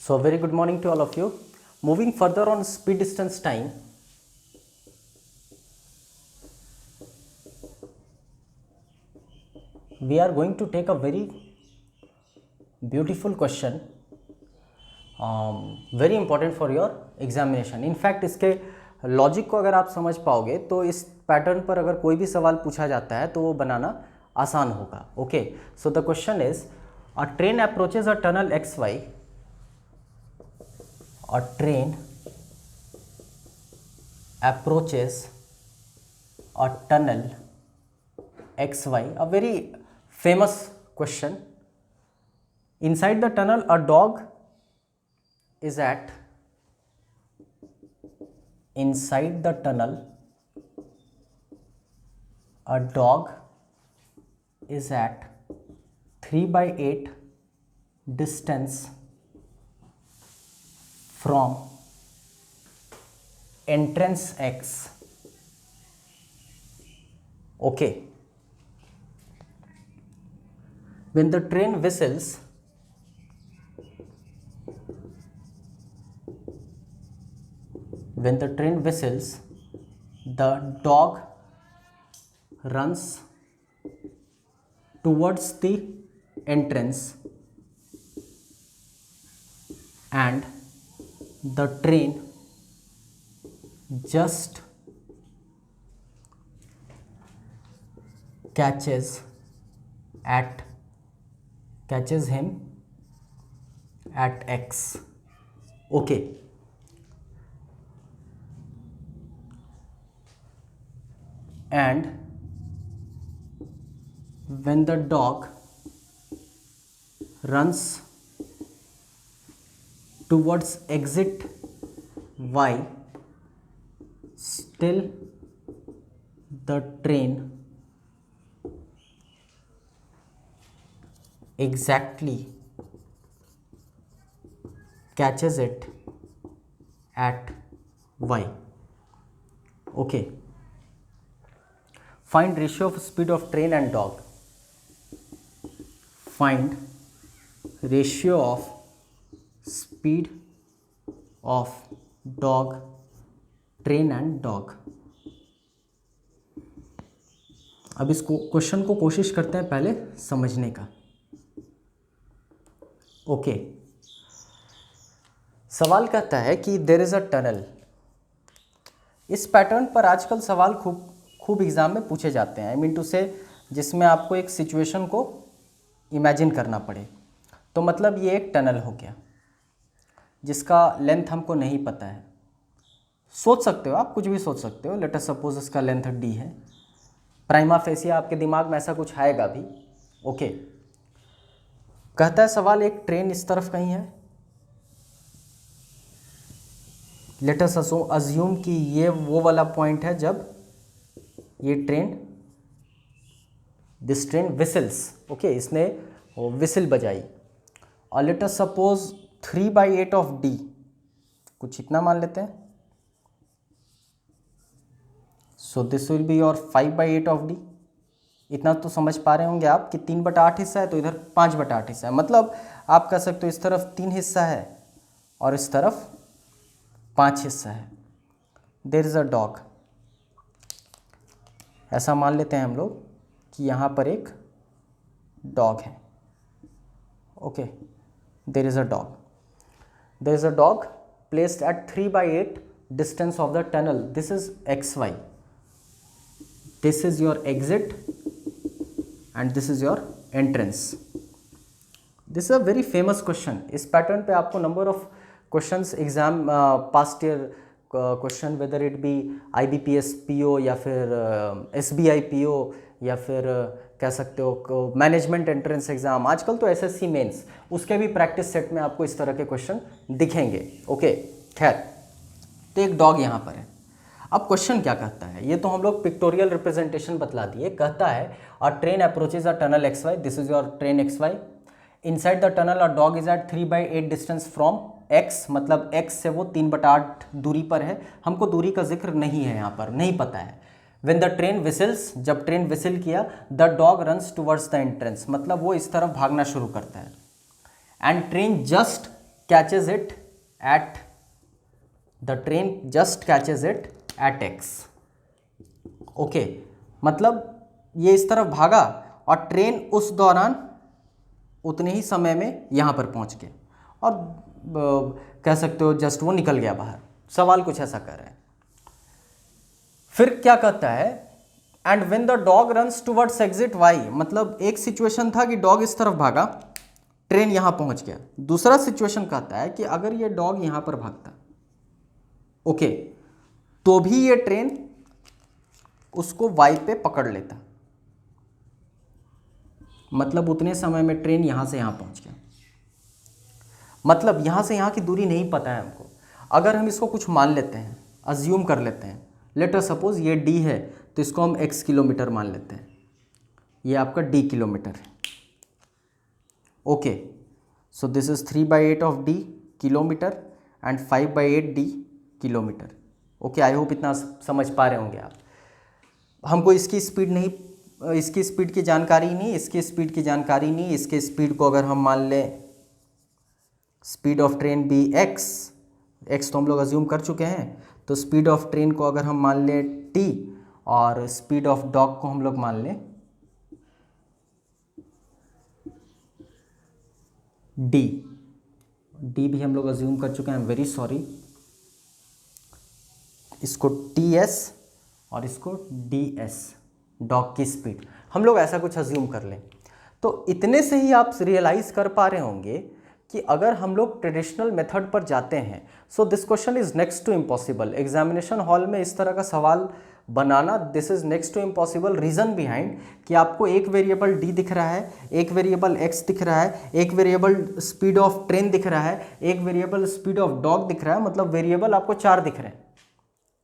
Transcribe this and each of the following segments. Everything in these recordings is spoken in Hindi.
So very good morning to all of you. Moving further on speed distance time, we are going to take a very beautiful question, very important for your examination. In fact इसके लॉजिक को अगर आप समझ पाओगे तो इस पैटर्न पर अगर कोई भी सवाल पूछा जाता है तो वो बनाना आसान होगा. Okay, so the question is a train approaches a tunnel X Y. A train approaches a tunnel XY, a very famous question. Inside the tunnel, a dog is at, inside the tunnel, a dog is at 3/8 distance from entrance X. Okay. When the train whistles, the dog runs towards the entrance and the train just catches him at X. Okay. And when the dog runs towards exit Y, still the train exactly catches it at Y. Okay. Find ratio of speed of train and dog. Find ratio of speed of dog, train and dog. अब इस क्वेश्चन को कोशिश करते हैं पहले समझने का. ओके, सवाल कहता है कि देयर इज अ टनल. इस पैटर्न पर आजकल सवाल खूब एग्जाम में पूछे जाते हैं. आई मीन टू से जिसमें आपको एक सिचुएशन को इमेजिन करना पड़े. तो मतलब ये एक टनल हो गया जिसका लेंथ हमको नहीं पता है. सोच सकते हो आप, कुछ भी सोच सकते हो. लेट अस सपोज इसका लेंथ d है. प्राइमा फेसिया आपके दिमाग में ऐसा कुछ आएगा भी. ओके, कहता है सवाल एक ट्रेन इस तरफ कहीं है. लेट अस अज्यूम कि ये वो वाला पॉइंट है जब ये दिस ट्रेन विसल्स. ओके, इसने विसिल बजाई. और let us suppose 3/8 of d, कुछ इतना मान लेते हैं. So this will be your 5/8 of d. इतना तो समझ पा रहे होंगे आप कि 3/8 हिस्सा है तो इधर 5/8 हिस्सा है. मतलब आप कह सकते हो इस तरफ 3 हिस्सा है और इस तरफ 5 हिस्सा है. There is a dog. ऐसा मान लेते हैं हम लोग कि यहाँ पर एक डॉग है. Okay, there is a dog. There is a dog placed at 3/8 distance of the tunnel. This is XY. This is your exit and this is your entrance. This is a very famous question. इस पैटर्न पे आपको number of questions exam past year question whether it be IBPS PO या फिर SBI PO या फिर कह सकते हो मैनेजमेंट एंट्रेंस एग्जाम, आजकल तो एसएससी मेंस, उसके भी प्रैक्टिस सेट में आपको इस तरह के क्वेश्चन दिखेंगे. ओके, खैर, तो एक डॉग यहाँ पर है. अब क्वेश्चन क्या कहता है ये तो हम लोग पिक्टोरियल रिप्रेजेंटेशन बतला दिए. कहता है a train approaches a tunnel X Y. This is your train X Y. Inside the tunnel a dog is at 3/8 distance from X. मतलब एक्स से वो 3/8 दूरी पर है. हमको दूरी का जिक्र नहीं है यहाँ पर, नहीं पता है. When the train whistles, जब ट्रेन विसिल किया, the dog runs towards the entrance, मतलब वो इस तरफ भागना शुरू करता है. And train just catches it at, the train just catches it at x। Okay, मतलब ये इस तरफ भागा और ट्रेन उस दौरान उतने ही समय में यहाँ पर पहुँच गए और कह सकते हो जस्ट वो निकल गया बाहर। सवाल कुछ ऐसा कर रहे हैं। फिर क्या कहता है, and when the dog runs towards exit y, मतलब एक सिचुएशन था कि डॉग इस तरफ भागा, ट्रेन यहाँ पहुँच गया। दूसरा सिचुएशन कहता है कि अगर ये डॉग यहाँ पर भागता, ओके, तो भी ये ट्रेन उसको y पे पकड़ लेता, मतलब उतने समय में ट्रेन यहाँ से यहाँ पहुँच गया। मतलब यहाँ से यहाँ की दूरी नहीं पता है हमको। अगर हम इसको कुछ मान लेते हैं, अज्यूम कर लेते हैं, लेट अस सपोज ये d है तो इसको हम x किलोमीटर मान लेते हैं, ये आपका d किलोमीटर है। Okay, so this is 3/8 of d kilometre and 5/8 d kilometre. Okay, I hope इतना समझ पा रहे होंगे आप। हमको इसकी स्पीड नहीं, इसकी स्पीड की जानकारी नहीं, इसकी स्पीड की जानकारी नहीं। इसके स्पीड को अगर हम मान लें speed of train be x तो हम लोग अज्यूम कर चुके हैं, तो स्पीड ऑफ ट्रेन को अगर हम मान लें t और स्पीड ऑफ डॉग को हम लोग मान लें d भी हम लोग अज्यूम कर चुके हैं, वेरी सॉरी। इसको ts और इसको ds, डॉग की स्पीड, हम लोग ऐसा कुछ अज्यूम कर लें। तो इतने से ही आप रियलाइज कर पा रहे होंगे कि अगर हम लोग ट्रेडिशनल मेथड पर जाते हैं, so this question is next to impossible. Examination hall में इस तरह का सवाल बनाना, this is next to impossible. Reason behind कि आपको एक वेरिएबल d दिख रहा है, एक वेरिएबल x दिख रहा है, एक वेरिएबल स्पीड ऑफ ट्रेन दिख रहा है, एक वेरिएबल स्पीड ऑफ डॉग दिख रहा है, मतलब वेरिएबल आपको 4 दिख रहे हैं।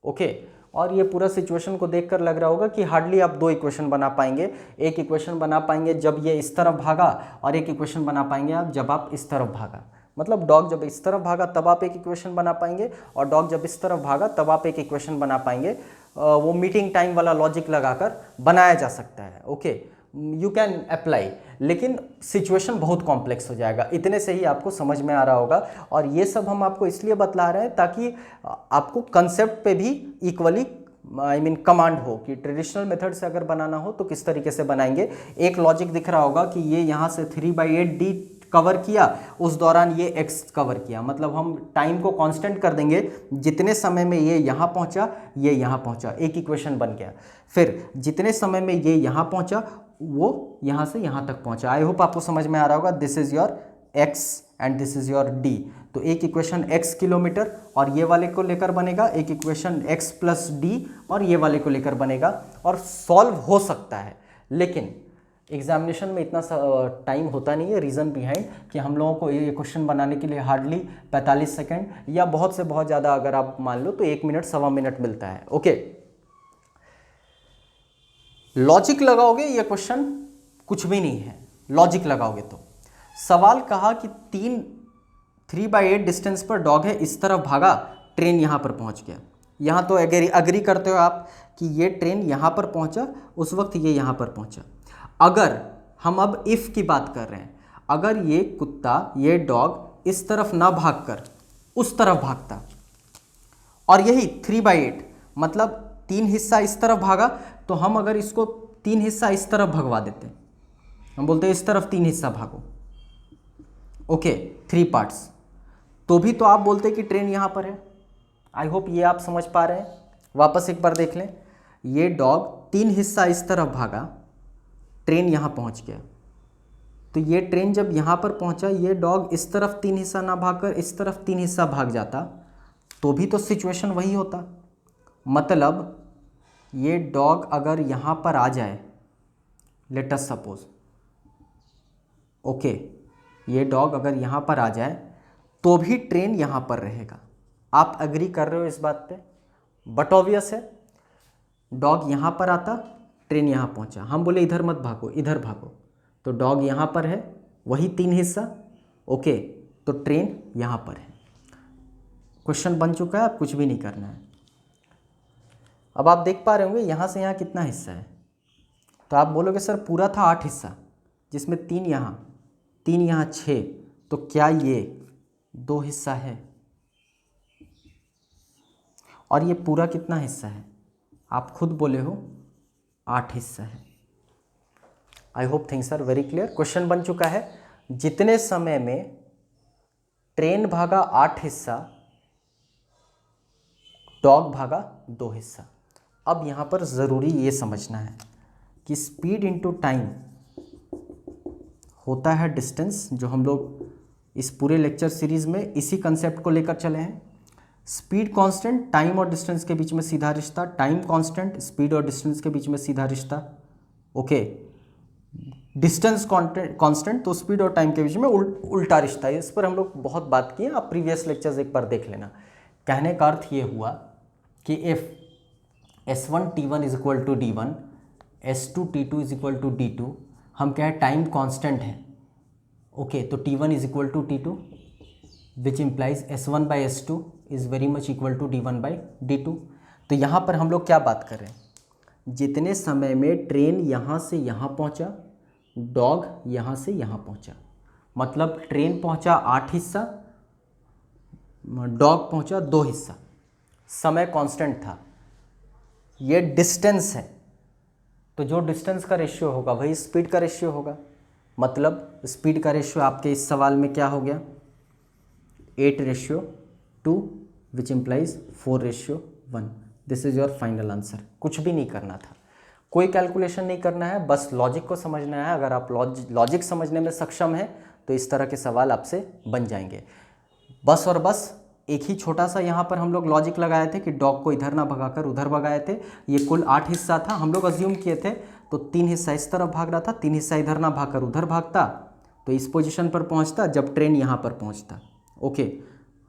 ओके, और ये पूरा सिचुएशन को देखकर लग रहा होगा कि हार्डली आप 2 इक्वेशन बना पाएंगे। एक इक्वेशन बना पाएंगे जब ये इस तरफ भागा, और एक इक्वेशन बना पाएंगे आप जब आप इस तरफ भागा। मतलब डॉग जब इस तरफ भागा तब आप एक इक्वेशन बना पाएंगे, और डॉग जब इस तरफ भागा तब आप एक इक्वेशन बना पाएंगे। वो मीटिंग टाइम वाला लॉजिक लगाकर बनाया जा सकता है। ओके, यू कैन अप्लाई, लेकिन सिचुएशन बहुत कॉम्प्लेक्स हो जाएगा। इतने से ही आपको समझ में आ रहा होगा, और ये सब हम आपको इसलिए बतला रहे हैं ताकि आपको कंसेप्ट पे भी इक्वली कमांड हो कि ट्रेडिशनल मेथड से अगर बनाना हो तो किस तरीके से बनाएंगे। एक लॉजिक दिख रहा होगा कि ये यहाँ से 3/8 d कवर किया, उस दौरान ये x कवर किया, मतलब हम टाइम को कांस्टेंट कर देंगे, जितने समय में ये यहाँ पहुँचा ये यहाँ पहुँचा, एक इक्वेशन बन गया। फिर जितने समय में ये यहाँ पहुँचा वो यहाँ से यहाँ तक पहुँचा। आई होप आपको समझ में आ रहा होगा। This is your x and this is your d। तो एक इक्वेशन x किलोमीटर और ये वाले को लेकर बनेगा, एक इक्वेशन x प्लस d और ये वाले को लेकर बनेगा, और सॉल्व हो सकता है। लेकिन एग्जामिनेशन में इतना टाइम होता नहीं है। रीज़न बिहाइंड कि हम लोगों को ये क्वेश्चन बनाने के लिए हार्डली 45 सेकेंड या बहुत से बहुत ज़्यादा अगर आप मान लो तो 1 मिनट सवा मिनट मिलता है। ओके, लॉजिक लगाओगे ये क्वेश्चन कुछ भी नहीं है। लॉजिक लगाओगे तो सवाल कहा कि 3/8 डिस्टेंस पर डॉग है, इस तरफ भागा, ट्रेन यहाँ पर पहुँच गया। यहाँ तो अग्री करते हो आप कि ये ट्रेन यहाँ पर पहुँचा, उस वक्त ये यहाँ पर पहुँचा। अगर हम अब इफ़ की बात कर रहे हैं, अगर ये कुत्ता, ये डॉग इस तरफ ना भागकर उस तरफ भागता, और यही 3/8 मतलब 3 हिस्सा इस तरफ भागा, तो हम अगर इसको 3 हिस्सा इस तरफ भगवा देते, हम बोलते हैं इस तरफ 3 हिस्सा भागो, ओके, 3 पार्ट्स, तो भी तो आप बोलते कि ट्रेन यहाँ पर है। आई होप ये आप समझ पा रहे हैं। वापस एक बार देख लें, ये डॉग 3 हिस्सा इस तरफ भागा, ट्रेन यहाँ पहुँच गया, तो ये ट्रेन जब यहाँ पर पहुँचा, ये डॉग इस तरफ 3 हिस्सा ना भागकर इस तरफ 3 हिस्सा भाग जाता, तो भी तो सिचुएशन वही होता। मतलब ये डॉग अगर यहाँ पर आ जाए, लेट अस सपोज, ओके, ये डॉग अगर यहाँ पर आ जाए तो भी ट्रेन यहाँ पर रहेगा। आप एग्री कर रहे हो इस बात पे? बट ऑब्वियस है, डॉग यहाँ पर आता, ट्रेन यहाँ पहुँचा, हम बोले इधर मत भागो इधर भागो, तो डॉग यहाँ पर है, वही 3 हिस्सा, ओके, तो ट्रेन यहाँ पर है। क्वेश्चन बन चुका है, अब कुछ भी नहीं करना है। अब आप देख पा रहे होंगे यहाँ से यहाँ कितना हिस्सा है, तो आप बोलोगे सर पूरा था 8 हिस्सा, जिसमें 3 यहाँ 6, तो क्या ये 2 हिस्सा है और ये पूरा कितना हिस्सा है, आप खुद बोले हो 8 हिस्सा है। I hope things are very clear. Question बन चुका है, जितने समय में ट्रेन भागा 8 हिस्सा, डॉग भागा 2 हिस्सा। अब यहाँ पर ज़रूरी ये समझना है कि स्पीड इनटू टाइम होता है डिस्टेंस, जो हम लोग इस पूरे लेक्चर सीरीज में इसी कंसेप्ट को लेकर चले हैं। स्पीड कांस्टेंट, टाइम और डिस्टेंस के बीच में सीधा रिश्ता, टाइम कांस्टेंट, स्पीड और डिस्टेंस के बीच में सीधा रिश्ता। ओके, डिस्टेंस कांस्टेंट तो स्पीड और टाइम के बीच में उल्टा रिश्ता है। इस पर हम लोग बहुत बात किए, आप प्रीवियस लेक्चर्स एक बार देख लेना। कहने का अर्थ ये हुआ कि if S1 T1 is equal to D1, S2 T2 is equal to D2, हम कहें टाइम कांस्टेंट है, ओके, तो T1 is equal to T2 which implies S1 by S2 is very much equal to D1 by D2। तो यहाँ पर हम लोग क्या बात कर रहे हैं, जितने समय में ट्रेन यहाँ से यहाँ पहुँचा, डॉग यहाँ से यहाँ पहुँचा, मतलब ट्रेन पहुँचा 8 हिस्सा, डॉग पहुँचा 2 हिस्सा, समय कांस्टेंट था। ये डिस्टेंस है, तो जो डिस्टेंस का रेशियो होगा वही स्पीड का रेशियो होगा। मतलब स्पीड का रेशियो आपके इस सवाल में क्या हो गया, 8:2 which implies 4:1। This is your final answer. कुछ भी नहीं करना था, कोई कैलकुलेशन नहीं करना है, बस लॉजिक को समझना है। अगर आप लॉजिक समझने में सक्षम हैं तो इस तरह के सवाल आपसे बन जाएंगे। बस और बस एक ही छोटा सा यहाँ पर हम लोग लॉजिक लगाए थे कि डॉग को इधर ना भगाकर उधर भगाए थे। ये कुल 8 हिस्सा था, हम लोग अज्यूम किए थे, तो 3 हिस्सा इस तरफ भाग रहा था, 3 हिस्सा इधर ना भागकर उधर भागता, तो इस पोजीशन पर पहुँचता जब ट्रेन यहाँ पर पहुँचता। ओके,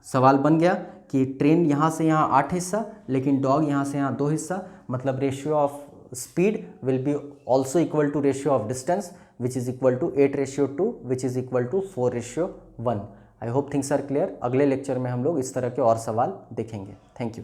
सवाल बन गया कि ट्रेन यहाँ से यहाँ 8 हिस्सा, लेकिन डॉग यहाँ से यहाँ 2 हिस्सा, मतलब ratio of speed will be also equal to ratio of distance which is equal to 8:2 which is equal to 4:1। I hope things are clear. अगले लेक्चर में हम लोग इस तरह के और सवाल देखेंगे। Thank you.